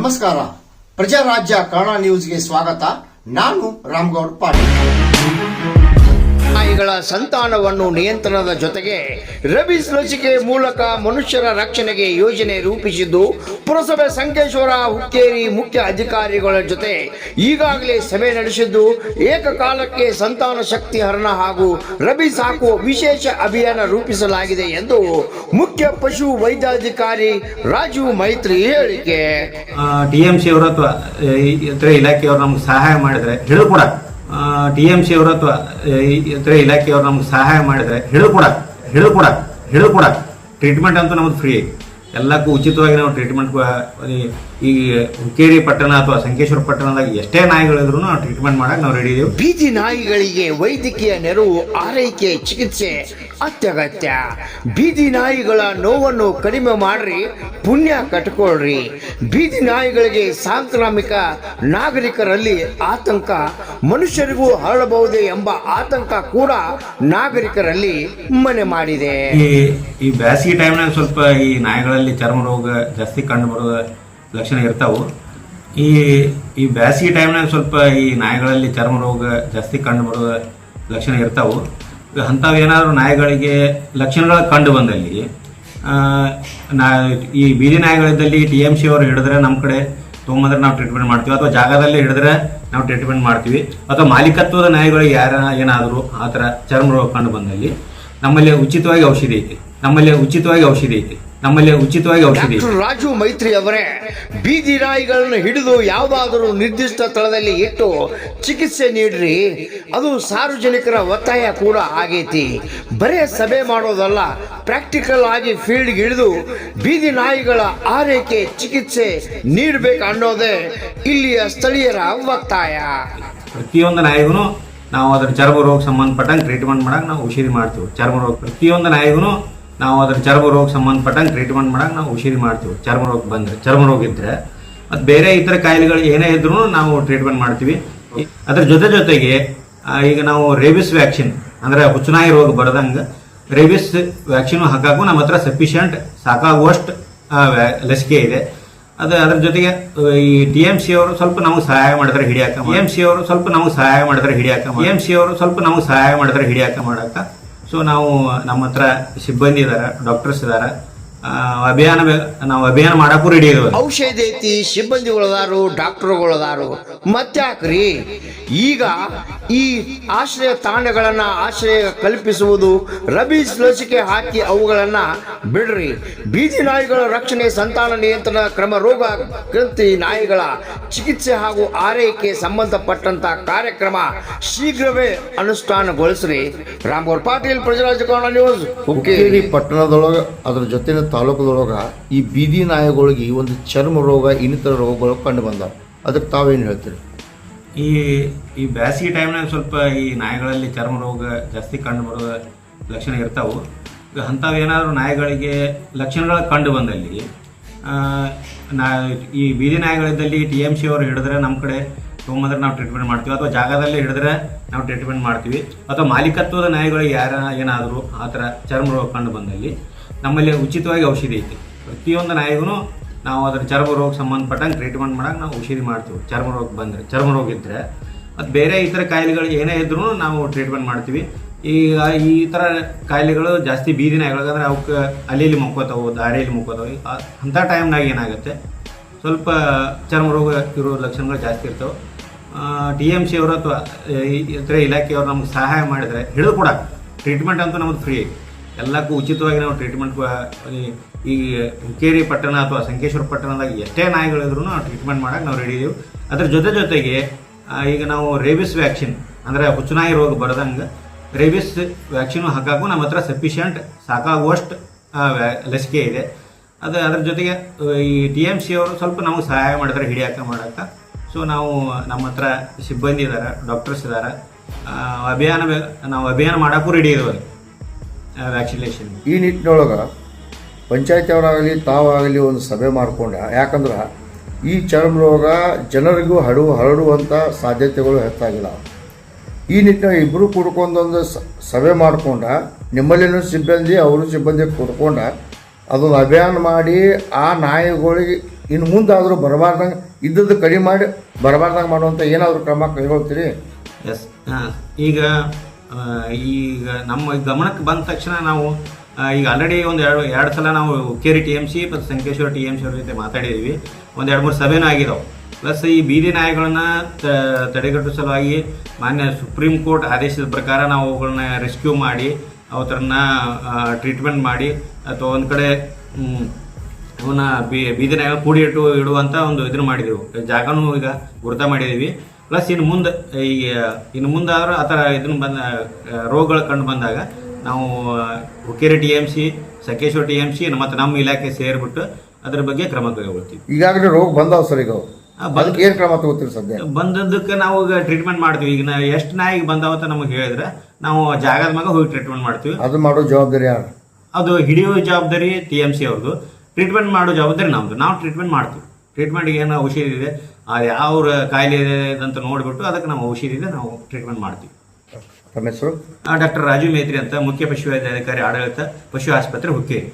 ನಮಸ್ಕಾರ. ಪ್ರಜಾರಾಜ್ಯ ಕನ್ನಡ ನ್ಯೂಸ್ಗೆ ಸ್ವಾಗತ. ನಾನು ರಾಮಗೌಡ ಪಾಟೀಲ್. ನಾಯಿಗಳ ಸಂತಾನವನ್ನು ನಿಯಂತ್ರಣದ ಜೊತೆಗೆ ರೇಬಿಸ್ ಲಸಿಕೆ ಮೂಲಕ ಮನುಷ್ಯರ ರಕ್ಷಣೆಗೆ ಯೋಜನೆ ರೂಪಿಸಿದ್ದು ಪುರಸಭೆ ಸಂಕೇಶ್ವರ ಹುಕ್ಕೇರಿ ಮುಖ್ಯ ಅಧಿಕಾರಿಗಳ ಜೊತೆ ಈಗಾಗಲೇ ಸಭೆ ನಡೆಸಿದ್ದು ಏಕಕಾಲಕ್ಕೆ ಸಂತಾನ ಶಕ್ತಿ ಹರಣ ಹಾಗೂ ರೇಬಿಸ್ ಹಾಕುವ ವಿಶೇಷ ಅಭಿಯಾನ ರೂಪಿಸಲಾಗಿದೆ ಎಂದು ಮುಖ್ಯ ಪಶು ವೈದ್ಯಾಧಿಕಾರಿ ರಾಜು ಮೈತ್ರಿ ಹೇಳಿಕೆ. TMC ಅವರು ಅಥವಾ ಇತರ ಇಲಾಖೆಯವರು ನಮ್ಗೆ ಸಹಾಯ ಮಾಡಿದ್ರೆ ಹಿಡಿದು ಕೂಡ TMC ಅವರು ಅಥವಾ ಇತರ ಇಲಾಖೆಯವರು ನಮ್ಗೆ ಸಹಾಯ ಮಾಡಿದ್ರೆ ಹಿಡಿದು ಕೂಡ ಟ್ರೀಟ್ಮೆಂಟ್ ಅಂತೂ ನಮ್ದು ಫ್ರೀ, ಎಲ್ಲಕ್ಕೂ ಉಚಿತವಾಗಿ ನಾವು ಟ್ರೀಟ್ಮೆಂಟ್ ಈ ಹುಕ್ಕೇರಿ ಪಟ್ಟಣ ಅಥವಾ ಸಂಕೇಶ್ವರ ಪಟ್ಟಣದಾಗ ಎಷ್ಟೇ ನಾಯಿಗಳಿದ್ರು ನಾವು ಟ್ರೀಟ್ಮೆಂಟ್ ಮಾಡಕ್ಕೆ ನಾವು ರೆಡಿ ಇದೀವಿ. ಬೀದಿ ನಾಯಿಗಳಿಗೆ ವೈದ್ಯಕೀಯ ನೆರವು, ಆರೈಕೆ, ಚಿಕಿತ್ಸೆ ಅತ್ಯಗತ್ಯ. ಬೀದಿ ನಾಯಿಗಳ ನೋವನ್ನು ಕಡಿಮೆ ಮಾಡ್ರಿ, ಪುಣ್ಯ ಕಟ್ಕೊಳ್ರಿ. ಬೀದಿ ನಾಯಿಗಳಿಗೆ ಸಾಂಕ್ರಾಮಿಕ, ನಾಗರಿಕರಲ್ಲಿ ಆತಂಕ, ಮನುಷ್ಯರಿಗೂ ಹರಡಬಹುದೇ ಎಂಬ ಆತಂಕ ಕೂಡ ನಾಗರಿಕರಲ್ಲಿ ಮನೆ ಮಾಡಿದೆ. ಈ ಬೇಸಿಗೆ ಟೈಮ್ನಾಗ ಸ್ವಲ್ಪ ಈ ನಾಯಿಗಳಲ್ಲಿ ಚರ್ಮ ರೋಗ ಜಾಸ್ತಿ ಕಂಡು ಬರುವ ಲಕ್ಷಣ ಇರ್ತಾವು. ಈ ಬೇಸಿಗೆ ಟೈಮ್ನಾಗ ಸ್ವಲ್ಪ ಈ ನಾಯಿಗಳಲ್ಲಿ ಚರ್ಮ ರೋಗ ಜಾಸ್ತಿ ಕಂಡು ಬರುವ ಲಕ್ಷಣ ಇರ್ತಾವು. ಅಂಥವೇನಾದ್ರು ನಾಯಿಗಳಿಗೆ ಲಕ್ಷಣಗಳು ಕಂಡು ಬಂದಲ್ಲಿ ಈ ಬೀದಿ ನಾಯಿಗಳಿದ್ದಲ್ಲಿ TMC ಅವರು ಹಿಡಿದ್ರೆ ನಮ್ಮ ಕಡೆ ತೊಗೊಂಬಂದ್ರೆ ನಾವು ಟ್ರೀಟ್ಮೆಂಟ್ ಮಾಡ್ತೀವಿ, ಅಥವಾ ಜಾಗದಲ್ಲಿ ಹಿಡಿದ್ರೆ ನಾವು ಟ್ರೀಟ್ಮೆಂಟ್ ಮಾಡ್ತೀವಿ. ಅಥವಾ ಮಾಲೀಕತ್ವದ ನಾಯಿಗಳಿಗೆ ಏನಾದರೂ ಆ ಥರ ಚರ್ಮ ರೋಗ ಕಂಡು ಬಂದಲ್ಲಿ ನಮ್ಮಲ್ಲಿ ಉಚಿತವಾಗಿ ಔಷಧಿ ಐತಿ. ರಾಜು ಮೈತ್ರಿ ಅವರೇ, ಬೀದಿ ನಾಯಿಗಳನ್ನು ಹಿಡಿದು ಯಾವುದಾದರೂ ನಿರ್ದಿಷ್ಟ ಸ್ಥಳದಲ್ಲಿ ಇಟ್ಟು ಚಿಕಿತ್ಸೆ ನೀಡ್ರಿ. ಅದು ಸಾರ್ವಜನಿಕರ ಒತ್ತಾಯ ಕೂಡ ಆಗೈತಿ. ಬರೇ ಸಭೆ ಮಾಡೋದಲ್ಲ, ಪ್ರಾಕ್ಟಿಕಲ್ ಆಗಿ ಫೀಲ್ಡ್ಗೆ ಹಿಡಿದು ಬೀದಿ ನಾಯಿಗಳ ಆರೈಕೆ, ಚಿಕಿತ್ಸೆ ನೀಡಬೇಕು ಅನ್ನೋದೇ ಇಲ್ಲಿಯ ಸ್ಥಳೀಯರ ಒತ್ತಾಯ. ಪ್ರತಿಯೊಂದು ನಾಯಿಗೂ ನಾವು ಅದರ ಚರ್ಮ ರೋಗ ಸಂಬಂಧಪಟ್ಟಂಗೆ ಟ್ರೀಟ್ಮೆಂಟ್ ಮಾಡಕ್ಕೆ ನಾವು ಔಷಧಿ ಮಾಡ್ತೀವಿ. ಪ್ರತಿಯೊಂದು ನಾಯಿಗೂ ನಾವು ಅದರ ಚರ್ಮ ರೋಗ ಸಂಬಂಧಪಟ್ಟಂಗೆ ಟ್ರೀಟ್ಮೆಂಟ್ ಮಾಡಕ್ಕೆ ನಾವು ಔಷಧಿ ಮಾಡ್ತೀವಿ. ಚರ್ಮ ರೋಗ ಇದ್ದರೆ ಮತ್ತು ಬೇರೆ ಇತರ ಕಾಯಿಲೆಗಳು ಏನೇ ಇದ್ರೂ ನಾವು ಟ್ರೀಟ್ಮೆಂಟ್ ಮಾಡ್ತೀವಿ. ಅದರ ಜೊತೆಗೆ ಈಗ ನಾವು ರೇಬಿಸ್ ವ್ಯಾಕ್ಸಿನ್ ಅಂದರೆ ಹುಚ್ಚುನಾಯಿ ರೋಗ ಬರದಂಗೆ ರೇಬಿಸ್ ವ್ಯಾಕ್ಸಿನ್ ಹಾಕಾಕು ನಮ್ಮ ಹತ್ರ ಸಾಕಾಗುವಷ್ಟು ಲಸಿಕೆ ಇದೆ. ಅದರ ಜೊತೆಗೆ ಈ TMC ಅವರು ಸ್ವಲ್ಪ ನಮಗೆ ಸಹಾಯ ಮಾಡಿದ್ರೆ ಹಿಡಿಯಾಕ ಮಾಡಕ್ಕೆ. ಸೊ ನಾವು ನಮ್ಮ ಹತ್ರ ಸಿಬ್ಬಂದಿ ಇದ್ದಾರೆ, ಡಾಕ್ಟರ್ಸ್ ಇದ್ದಾರೆ, ಅಭಿಯಾನ ಮಾಡಕ್ಕೂ ರೆಡಿ ಇದಾವೆ. ಔಷಧಿ ಐತಿ, ಸಿಬ್ಬಂದಿಗಳದಾರು, ಡಾಕ್ಟರ್ಗಳದಾರು. ಮತ್ತ್ಯಾಕ್ರಿ ಈಗ ಈ ಆಶ್ರಯ ತಾಣಗಳನ್ನ ಆಶ್ರಯ ಕಲ್ಪಿಸುವುದು, ರೇಬಿಸ್ ಲಸಿಕೆ ಹಾಕಿ ಅವುಗಳನ್ನ ಬಿಡ್ರಿ. ಬೀದಿ ನಾಯಿಗಳ ರಕ್ಷಣೆ, ಸಂತಾನ ನಿಯಂತ್ರಣ ಕ್ರಮ, ರೋಗ ಗ್ರಂಥಿ ನಾಯಿಗಳ ಚಿಕಿತ್ಸೆ ಹಾಗೂ ಆರೈಕೆ ಸಂಬಂಧಪಟ್ಟಂತ ಕಾರ್ಯಕ್ರಮ ಶೀಘ್ರವೇ ಅನುಷ್ಠಾನಗೊಳಿಸ್ರಿ. ರಾಮಗೌಡ ಪಾಟೀಲ್, ಪ್ರಜಾರಾಜ್ಯ ಕನ್ನಡ ನ್ಯೂಸ್, ಹುಕ್ಕೇರಿ ಪಟ್ಟಣದೊಳಗೆ ಅದರ ಜೊತೆ ತಾಲೂಕದೊಳಗೆ ಈ ಬೀದಿ ನಾಯಿಗಳಿಗೆ ಒಂದು ಚರ್ಮ ರೋಗ, ಇನ್ನಿತರ ರೋಗಗಳು ಕಂಡು ಬಂದಾವ. ಅದಕ್ಕೆ ತಾವೇನು ಹೇಳ್ತೀರಿ? ಈ ಬೇಸಿಗೆ ಟೈಮ್ನಾಗ ಸ್ವಲ್ಪ ಈ ನಾಯಿಗಳಲ್ಲಿ ಚರ್ಮ ರೋಗ ಜಾಸ್ತಿ ಕಂಡು ಬರುವ ಲಕ್ಷಣ ಇರ್ತಾವು. ಅಂಥವೇನಾದ್ರು ನಾಯಿಗಳಿಗೆ ಲಕ್ಷಣಗಳು ಕಂಡು ಬಂದಲ್ಲಿ ಈ ಬೀದಿ ನಾಯಿಗಳಿದ್ದಲ್ಲಿ TMC ಅವರು ಹಿಡಿದ್ರೆ ನಮ್ಮ ಕಡೆ ತೊಗೊಂಬಂದ್ರೆ ನಾವು ಟ್ರೀಟ್ಮೆಂಟ್ ಮಾಡ್ತೀವಿ, ಅಥವಾ ಜಾಗದಲ್ಲಿ ಹಿಡಿದ್ರೆ ನಾವು ಟ್ರೀಟ್ಮೆಂಟ್ ಮಾಡ್ತೀವಿ. ಅಥವಾ ಮಾಲೀಕತ್ವದ ನಾಯಿಗಳಿಗೆ ಏನಾದರೂ ಆ ಥರ ಚರ್ಮ ರೋಗ ಕಂಡು ಬಂದಲ್ಲಿ ನಮ್ಮಲ್ಲಿ ಉಚಿತವಾಗಿ ಔಷಧಿ ಐತಿ. ಪ್ರತಿಯೊಂದು ನಾಯಿಗೂ ನಾವು ಅದರ ಚರ್ಮ ರೋಗ ಸಂಬಂಧಪಟ್ಟಂಗೆ ಟ್ರೀಟ್ಮೆಂಟ್ ಮಾಡಕ್ಕೆ ನಾವು ಔಷಧಿ ಮಾಡ್ತೀವಿ. ಚರ್ಮ ರೋಗ ಇದ್ದರೆ ಮತ್ತು ಬೇರೆ ಇತರ ಕಾಯಿಲೆಗಳು ಏನೇ ಇದ್ರೂ ನಾವು ಟ್ರೀಟ್ಮೆಂಟ್ ಮಾಡ್ತೀವಿ. ಈಗ ಈ ಥರ ಕಾಯಿಲೆಗಳು ಜಾಸ್ತಿ ಬೀದಿ ನಾಯಿಗಳಿಗೆ, ಅಂದರೆ ಅವಕ್ಕೆ ಅಲ್ಲಿ ಮುಕ್ಕೋತಾವೆ, ದಾರಿಯಲ್ಲಿ ಮುಕ್ಕೋತಾವೆ. ಅಂಥ ಟೈಮ್ನಾಗ ಏನಾಗುತ್ತೆ, ಸ್ವಲ್ಪ ಚರ್ಮ ರೋಗ ಇರೋ ಲಕ್ಷಣಗಳು ಜಾಸ್ತಿ ಇರ್ತವೆ. TMC ಅವರು ಅಥವಾ ಇತರ ಇಲಾಖೆಯವರು ನಮ್ಗೆ ಸಹಾಯ ಮಾಡಿದರೆ ಹಿಡಿದು ಕೂಡ ಟ್ರೀಟ್ಮೆಂಟ್ ಅಂತೂ ನಮ್ಮದು ಫ್ರೀ, ಎಲ್ಲಕ್ಕೂ ಉಚಿತವಾಗಿ ನಾವು ಟ್ರೀಟ್ಮೆಂಟ್ ಈ ಹುಕ್ಕೇರಿ ಪಟ್ಟಣ ಅಥವಾ ಸಂಕೇಶ್ವರ ಪಟ್ಟಣದಾಗ ಎಷ್ಟೇ ನಾಯಿಗಳಿದ್ರು ನಾವು ಟ್ರೀಟ್ಮೆಂಟ್ ಮಾಡಕ್ಕೆ ನಾವು ರೆಡಿ ಇದೀವಿ. ಅದರ ಜೊತೆಗೆ ಈಗ ನಾವು ರೇಬಿಸ್ ವ್ಯಾಕ್ಸಿನ್ ಅಂದರೆ ಹುಚ್ಚುನಾಯಿ ರೋಗ ಬರದಂಗೆ ರೇಬಿಸ್ ವ್ಯಾಕ್ಸಿನ್ ಹಾಕಾಕು ನಮ್ಮ ಹತ್ರ ಸಾಕಾಗುವಷ್ಟು ಲಸಿಕೆ ಇದೆ. ಅದರ ಜೊತೆಗೆ ಈ TMC ಅವರು ಸ್ವಲ್ಪ ನಮಗೆ ಸಹಾಯ ಮಾಡಿದ್ರೆ ಹಿಡಿಯಾಕ. ಸೊ ನಾವು ನಮ್ಮ ಹತ್ರ ಸಿಬ್ಬಂದಿ ಇದ್ದಾರೆ, ಡಾಕ್ಟರ್ಸ್ ಇದ್ದಾರೆ, ಅಭಿಯಾನ ಮಾಡೋಕ್ಕೂ ರೆಡಿ ಇದಾವೆ ವ್ಯಾಕ್ಸಿನೇಷನ್. ಈ ನಿಟ್ಟಿನೊಳಗೆ ಪಂಚಾಯತಿ ಅವರಾಗಲಿ ತಾವಾಗಲಿ ಒಂದು ಸಭೆ ಮಾಡಿಕೊಂಡ, ಯಾಕಂದ್ರೆ ಈ ಚರ್ಮ ರೋಗ ಜನರಿಗೂ ಹರಡುವಂಥ ಸಾಧ್ಯತೆಗಳು ಹೆಚ್ಚಾಗಿಲ್ಲ. ಈ ನಿಟ್ಟಿನಾಗ ಇಬ್ಬರು ಕೂಡ್ಕೊಂಡೊಂದು ಸಭೆ ಮಾಡಿಕೊಂಡ, ನಿಮ್ಮಲ್ಲಿನೂ ಸಿಬ್ಬಂದಿ ಅವರು ಸಿಬ್ಬಂದಿ ಕೂಡ್ಕೊಂಡ ಅದೊಂದು ಅಭಿಯಾನ ಮಾಡಿ ಆ ನಾಯಿಗಳಿಗೆ ಇನ್ನು ಮುಂದಾದರೂ ಬರಬಾರ್ದಂಗೆ ಇದ್ದದ್ದು ಕಡಿಮೆ ಮಾಡಿ ಬರಬಾರ್ದಂಗೆ ಮಾಡುವಂಥ ಏನಾದರೂ ಕ್ರಮ ಕೈಗೊಳ್ತೀರಿ? ಎಸ್ ಈಗ ನಮ್ಮ ಗಮನಕ್ಕೆ ಬಂದ ತಕ್ಷಣ ನಾವು ಈಗ ಆಲ್ರೆಡಿ ಒಂದು ಎರಡು ಸಲ ನಾವು ಹುಕ್ಕೇರಿ TMC ಮತ್ತು ಸಂಕೇಶ್ವರ TMC ಅವ್ರ ಜೊತೆ ಮಾತಾಡಿದ್ದೀವಿ. ಒಂದು 2-3 ಸಭೆನೂ ಆಗಿದಾವೆ. ಪ್ಲಸ್ ಈ ಬೀದಿ ನಾಯಿಗಳನ್ನ ತಡೆಗಟ್ಟುವ ಸಲುವಾಗಿ ಮಾನ್ಯ ಸುಪ್ರೀಂ ಕೋರ್ಟ್ ಆದೇಶದ ಪ್ರಕಾರ ನಾವು ಅವುಗಳನ್ನ ರೆಸ್ಕ್ಯೂ ಮಾಡಿ ಅವರನ್ನ ಟ್ರೀಟ್ಮೆಂಟ್ ಮಾಡಿ ಅಥವಾ ಒಂದು ಕಡೆ ಅವನ್ನ ಬೀದಿ ನಾಯಿಗಳು ಕೂಡಿ ಇಡುವಂಥ ಒಂದು ಇದನ್ನು ಮಾಡಿದೆವು. ಜಾಗನೂ ಈಗ ಗುರುತ ಮಾಡಿದ್ದೀವಿ. ಪ್ಲಸ್ ಇನ್ನು ಮುಂದಾದರೂ ಆ ಥರ ಇದನ್ನು ರೋಗಗಳು ಕಂಡು ಬಂದಾಗ ನಾವು ಹುಕ್ಕೇರಿ TMC, ಸಂಕೇಶ್ವರ TMC ಮತ್ತು ನಮ್ಮ ಇಲಾಖೆ ಸೇರಿಬಿಟ್ಟು ಅದರ ಬಗ್ಗೆ ಕ್ರಮ ಕೈಗೊಳ್ತೀವಿ. ಈಗಾಗಲೇ ರೋಗ ಬಂದಾವ ಸರ್, ಈಗ ಅದಕ್ಕೆ ಏನು ಕ್ರಮ ತಗೋತೀರಿ ಸದ್ಯ? ಬಂದದ್ದಕ್ಕೆ ನಾವು ಈಗ ಟ್ರೀಟ್ಮೆಂಟ್ ಮಾಡ್ತೀವಿ. ಈಗ ಎಷ್ಟು ನಾಯಿಗೆ ಬಂದಾವತ್ತ ನಮಗೆ ಹೇಳಿದ್ರೆ ನಾವು ಜಾಗದ ಮ್ಯಾಗ ಹೋಗಿ ಟ್ರೀಟ್ಮೆಂಟ್ ಮಾಡ್ತೀವಿ. ಅದು ಮಾಡೋ ಜವಾಬ್ದಾರಿ ಯಾರು? ಅದು ಹಿಡಿಯೋ ಜವಾಬ್ದಾರಿ TMC ಅವ್ರದ್ದು, ಟ್ರೀಟ್ಮೆಂಟ್ ಮಾಡೋ ಜವಾಬ್ದಾರಿ ನಮ್ಮದು. ನಾವು ಟ್ರೀಟ್ಮೆಂಟ್ ಮಾಡ್ತೀವಿ. ಟ್ರೀಟ್ಮೆಂಟ್ಗೆ ಏನು ಔಷಧಿ ಇದೆ, ಅದು ಯಾವ ಕಾಯಿಲೆ ಇದೆ ಅಂತ ನೋಡಿಬಿಟ್ಟು ಅದಕ್ಕೆ ನಾವು ಔಷಧಿ ಇದೆ ನಾವು ಟ್ರೀಟ್ಮೆಂಟ್ ಮಾಡ್ತೀವಿ. ತಮ್ಮ ಹೆಸರು? ಡಾಕ್ಟರ್ ರಾಜು ಮೇತ್ರಿ ಅಂತ, ಮುಖ್ಯ ಪಶುವೈದ್ಯಾಧಿಕಾರಿ, ಆಡಳಿತ, ಪಶು ಆಸ್ಪತ್ರೆ, ಹುಕ್ಕೇರಿ.